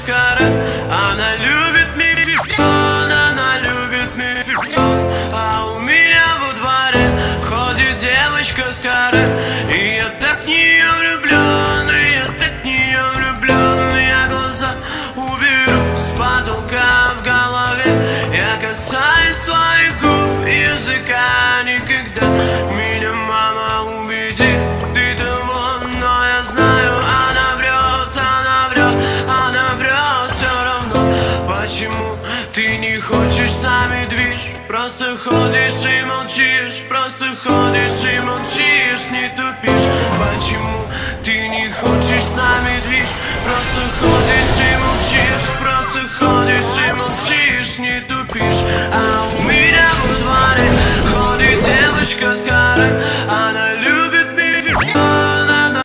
с каре. Она любит миллион, она любит миллион. А у меня во дворе ходит девочка с каре. И я так в нее влюблен, и я так в нее влюблен. Я глаза уберу с потолка в голове. Я касаюсь твоих губ, языка никогда. Меня мама убедит, ты того, но я знаю, она врет, она врет, она врет все равно. Почему ты не хочешь с нами движ? Просто ходишь и молчишь, просто ходишь и молчишь, не тупишь. Почему ты не хочешь с нами движ? Просто ходишь и молчишь, просто ходишь и молчишь, не тупишь. А у меня во дворе ходит девочка с каре.